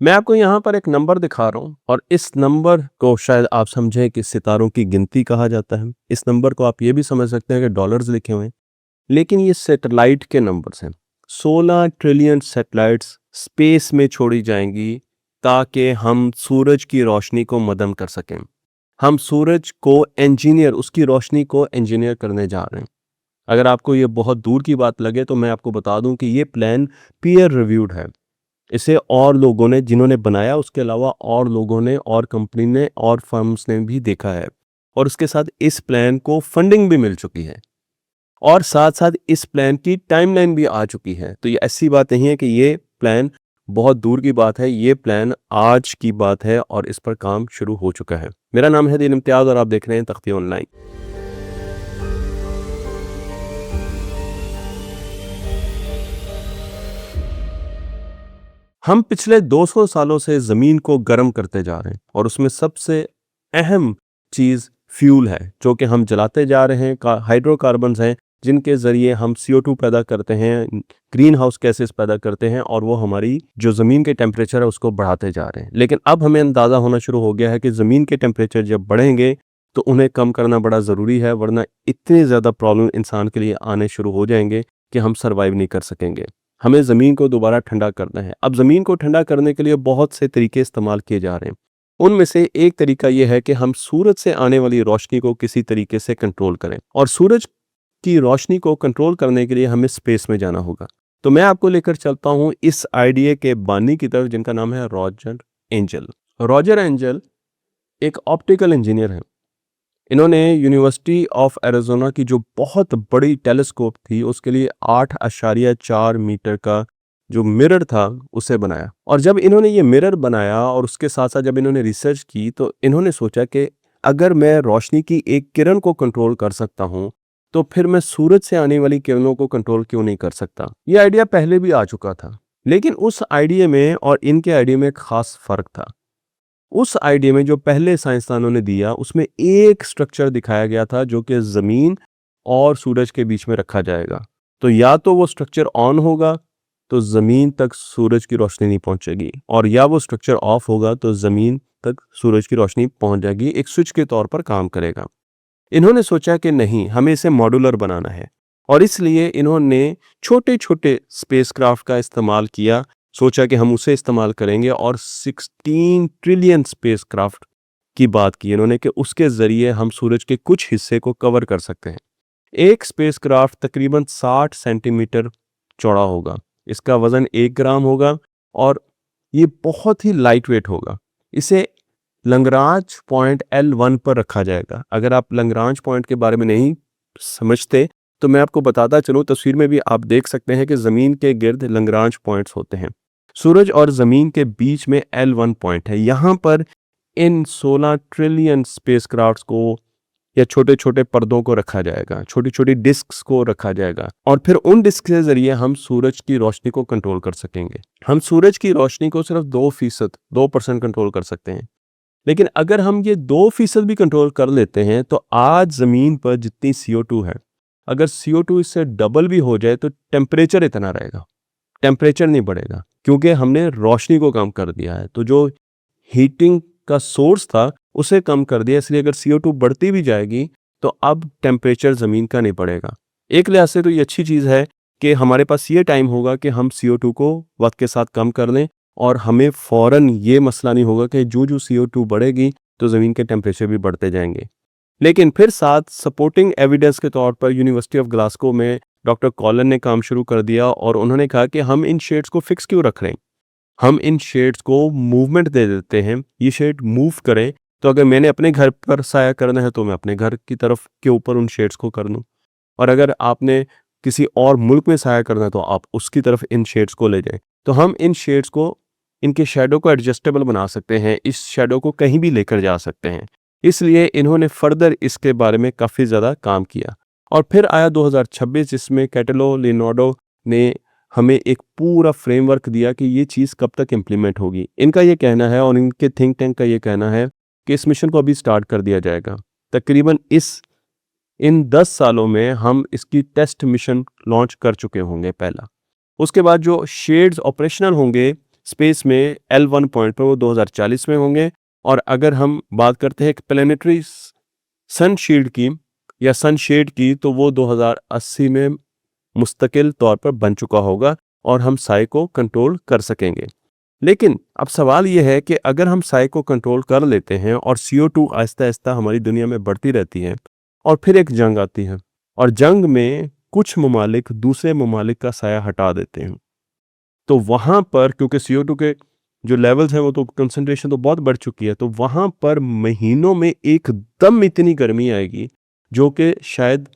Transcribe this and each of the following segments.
मैं आपको यहाँ पर एक नंबर दिखा रहा हूँ और इस नंबर को शायद आप समझें कि सितारों की गिनती कहा जाता है। इस नंबर को आप ये भी समझ सकते हैं कि डॉलर्स लिखे हुए हैं, लेकिन ये सैटेलाइट के नंबर्स हैं। 16 ट्रिलियन सैटेलाइट्स स्पेस में छोड़ी जाएंगी ताकि हम सूरज की रोशनी को मदद कर सकें। हम सूरज को उसकी रोशनी को इंजीनियर करने जा रहे हैं। अगर आपको ये बहुत दूर की बात लगे तो मैं आपको बता दूं कि ये प्लान पीयर रिव्यूड है। इसे और लोगों ने जिन्होंने बनाया, उसके अलावा और लोगों ने और कंपनी ने और फर्म्स ने भी देखा है और उसके साथ इस प्लान को फंडिंग भी मिल चुकी है और साथ साथ इस प्लान की टाइमलाइन भी आ चुकी है। तो ये ऐसी बात नहीं है कि ये प्लान बहुत दूर की बात है, ये प्लान आज की बात है और इस पर काम शुरू हो चुका है। मेरा नाम है दीन इम्तियाज और आप देख रहे हैं तख्ती ऑनलाइन। हम पिछले 200 सालों से ज़मीन को गर्म करते जा रहे हैं और उसमें सबसे अहम चीज़ फ्यूल है जो कि हम जलाते जा रहे हैं। हाइड्रोकार्बन्स हैं जिनके ज़रिए हम CO2 पैदा करते हैं, ग्रीन हाउस गैसेस पैदा करते हैं और वो हमारी जो ज़मीन के टेम्परेचर है उसको बढ़ाते जा रहे हैं। लेकिन अब हमें अंदाज़ा होना शुरू हो गया है कि ज़मीन के टेम्परेचर जब बढ़ेंगे तो उन्हें कम करना बड़ा ज़रूरी है, वरना इतनी ज़्यादा प्रॉब्लम इंसान के लिए आने शुरू हो जाएंगे कि हम सर्वाइव नहीं कर सकेंगे। हमें ज़मीन को दोबारा ठंडा करना है। अब ज़मीन को ठंडा करने के लिए बहुत से तरीके इस्तेमाल किए जा रहे हैं। उनमें से एक तरीका ये है कि हम सूरज से आने वाली रोशनी को किसी तरीके से कंट्रोल करें और सूरज की रोशनी को कंट्रोल करने के लिए हमें स्पेस में जाना होगा। तो मैं आपको लेकर चलता हूँ इस आइडिया के बानी की तरफ, जिनका नाम है रॉजर एंजल। रॉजर एंजल एक ऑप्टिकल इंजीनियर हैं। इन्होंने यूनिवर्सिटी ऑफ एरिज़ोना की जो बहुत बड़ी टेलीस्कोप थी उसके लिए 8.4 मीटर का जो मिरर था उसे बनाया। और जब इन्होंने ये मिरर बनाया और उसके साथ साथ जब इन्होंने रिसर्च की तो इन्होंने सोचा कि अगर मैं रोशनी की एक किरण को कंट्रोल कर सकता हूँ तो फिर मैं सूरज से आने वाली किरणों को कंट्रोल क्यों नहीं कर सकता। ये आइडिया पहले भी आ चुका था, लेकिन उस आइडिया में और इनके आइडिया में एक खास फर्क था। उस आइडिया में जो पहले साइंसदानों ने दिया उसमें एक स्ट्रक्चर दिखाया गया था जो कि ज़मीन और सूरज के बीच में रखा जाएगा। तो या तो वो स्ट्रक्चर ऑन होगा तो ज़मीन तक सूरज की रोशनी नहीं पहुंचेगी, और या वो स्ट्रक्चर ऑफ होगा तो ज़मीन तक सूरज की रोशनी पहुंच जाएगी, एक स्विच के तौर पर काम करेगा। इन्होंने सोचा कि नहीं, हमें इसे मॉड्यूलर बनाना है और इसलिए इन्होंने छोटे छोटे स्पेसक्राफ्ट का इस्तेमाल किया। सोचा कि हम उसे इस्तेमाल करेंगे और 16 ट्रिलियन स्पेसक्राफ्ट की बात की इन्होंने कि उसके ज़रिए हम सूरज के कुछ हिस्से को कवर कर सकते हैं। एक स्पेसक्राफ्ट तकरीबन 60 सेंटीमीटर चौड़ा होगा, इसका वज़न 1 ग्राम होगा और ये बहुत ही लाइट वेट होगा। इसे लंग्रांज पॉइंट L1 पर रखा जाएगा। अगर आप लंग्रांज पॉइंट के बारे में नहीं समझते तो मैं आपको बताता चलूँ, तस्वीर में भी आप देख सकते हैं कि ज़मीन के गिर्द लंग्रांज पॉइंट्स होते हैं। सूरज और ज़मीन के बीच में L1 पॉइंट है। यहाँ पर इन 16 ट्रिलियन स्पेसक्राफ्ट्स को या छोटे-छोटे पर्दों को रखा जाएगा, छोटी-छोटी डिस्क्स को रखा जाएगा और फिर उन डिस्क के ज़रिए हम सूरज की रोशनी को कंट्रोल कर सकेंगे। हम सूरज की रोशनी को सिर्फ 2% कंट्रोल कर सकते हैं। लेकिन अगर हम ये 2% भी कंट्रोल कर लेते हैं तो आज ज़मीन पर जितनी CO2 है, अगर CO2 इससे डबल भी हो जाए तो टेम्परेचर इतना रहेगा, टेम्परेचर नहीं बढ़ेगा, क्योंकि हमने रोशनी को कम कर दिया है। तो जो हीटिंग का सोर्स था उसे कम कर दिया, इसलिए अगर CO2 बढ़ती भी जाएगी तो अब टेम्परेचर ज़मीन का नहीं बढ़ेगा। एक लिहाज से तो ये अच्छी चीज़ है कि हमारे पास ये टाइम होगा कि हम CO2 को वक्त के साथ कम कर लें और हमें फ़ौरन ये मसला नहीं होगा कि जो CO2 बढ़ेगी तो ज़मीन के टेम्परेचर भी बढ़ते जाएंगे। लेकिन फिर साथ सपोर्टिंग एविडेंस के तौर पर यूनिवर्सिटी ऑफ ग्लासगो में डॉक्टर कॉलन ने काम शुरू कर दिया और उन्होंने कहा कि हम इन शेड्स को फिक्स क्यों रख रहे हैं, हम इन शेड्स को मूवमेंट दे देते हैं, ये शेड मूव करें। तो अगर मैंने अपने घर पर साया करना है तो मैं अपने घर की तरफ के ऊपर उन शेड्स को कर दूं, और अगर आपने किसी और मुल्क में साया करना है तो आप उसकी तरफ इन शेड्स को ले जाएं। तो हम इन शेड्स को, इनके शैडो को एडजस्टेबल बना सकते हैं, इस शैडो को कहीं भी लेकर जा सकते हैं। इसलिए इन्होंने फर्दर इसके बारे में काफ़ी ज़्यादा काम किया और फिर आया 2026 जिसमें कैटलो लियोनार्डो ने हमें एक पूरा फ्रेमवर्क दिया कि ये चीज़ कब तक इम्प्लीमेंट होगी। इनका ये कहना है और इनके थिंक टैंक का ये कहना है कि इस मिशन को अभी स्टार्ट कर दिया जाएगा। तकरीबन इन 10 सालों में हम इसकी टेस्ट मिशन लॉन्च कर चुके होंगे पहला। उसके बाद जो शेड्स ऑपरेशनल होंगे स्पेस में L1 पॉइंट पर वो 2040 में होंगे। और अगर हम बात करते हैं एक प्लेनेटरी सनशील्ड की या सनशेड की, तो वो 2080 में मुस्तकिल तौर पर बन चुका होगा और हम साए को कंट्रोल कर सकेंगे। लेकिन अब सवाल ये है कि अगर हम साए को कंट्रोल कर लेते हैं और CO2 आहिस्ता आहिस्ता हमारी दुनिया में बढ़ती रहती है और फिर एक जंग आती है और जंग में कुछ ममालिक दूसरे ममालिक का साया हटा देते हैं, तो वहाँ पर क्योंकि CO2 के जो लेवल्स हैं वो तो कंसंट्रेशन तो बहुत बढ़ चुकी है, तो वहाँ पर महीनों में एकदम इतनी गर्मी आएगी जो कि शायद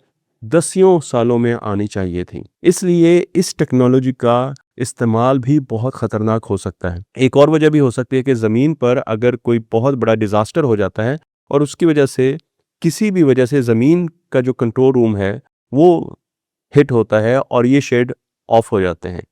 दसियों सालों में आनी चाहिए थी। इसलिए इस टेक्नोलॉजी का इस्तेमाल भी बहुत ख़तरनाक हो सकता है। एक और वजह भी हो सकती है कि ज़मीन पर अगर कोई बहुत बड़ा डिज़ास्टर हो जाता है और उसकी वजह से किसी भी वजह से ज़मीन का जो कंट्रोल रूम है वो हिट होता है और ये शेड ऑफ हो जाते हैं,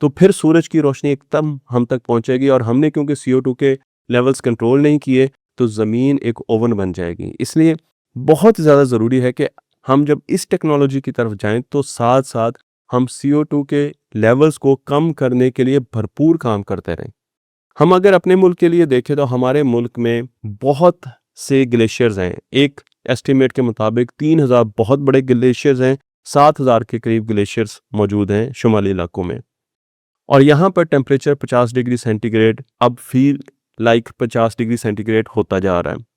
तो फिर सूरज की रोशनी एकदम हम तक पहुंचेगी और हमने क्योंकि CO2 के लेवल्स कंट्रोल नहीं किए तो ज़मीन एक ओवन बन जाएगी। इसलिए बहुत ज़्यादा ज़रूरी है कि हम जब इस टेक्नोलॉजी की तरफ जाएं तो साथ साथ हम CO2 के लेवल्स को कम करने के लिए भरपूर काम करते रहें। हम अगर अपने मुल्क के लिए देखें तो हमारे मुल्क में बहुत से ग्लेशियर्स हैं। एक एस्टिमेट के मुताबिक 3000 बहुत बड़े ग्लेशियर्स हैं, 7000 के करीब ग्लेशियर्स मौजूद हैं शुमाली इलाकों में। और यहाँ पर टेम्परेचर 50 डिग्री सेंटीग्रेड अब फील लाइक 50 डिग्री सेंटीग्रेड होता जा रहा है।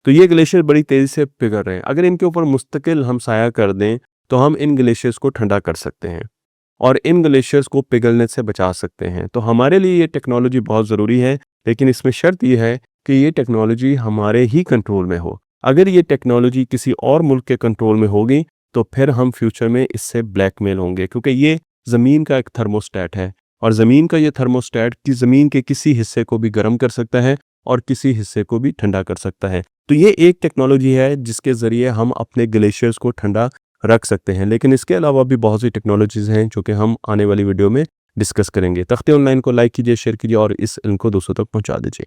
तो ये ग्लेशियर बड़ी तेज़ी से पिघल रहे हैं। अगर इनके ऊपर मुस्तकिल हम साया कर दें तो हम इन ग्लेशियर्स को ठंडा कर सकते हैं और इन ग्लेशियर्स को पिघलने से बचा सकते हैं। तो हमारे लिए ये टेक्नोलॉजी बहुत ज़रूरी है, लेकिन इसमें शर्त ये है कि ये टेक्नोलॉजी हमारे ही कंट्रोल में हो। अगर ये टेक्नोलॉजी किसी और मुल्क के कंट्रोल में होगी तो फिर हम फ्यूचर में इससे ब्लैकमेल होंगे, क्योंकि ये ज़मीन का एक थर्मोस्टेट है और ज़मीन का ये थर्मोस्टेट की ज़मीन के किसी हिस्से को भी गर्म कर सकता है और किसी हिस्से को भी ठंडा कर सकता है। तो ये एक टेक्नोलॉजी है जिसके ज़रिए हम अपने ग्लेशियर्स को ठंडा रख सकते हैं। लेकिन इसके अलावा भी बहुत सी टेक्नोलॉजीज़ हैं जो कि हम आने वाली वीडियो में डिस्कस करेंगे। तख्ते ऑनलाइन को लाइक कीजिए, शेयर कीजिए और इस इल्म को दूसरों तक पहुंचा दीजिए।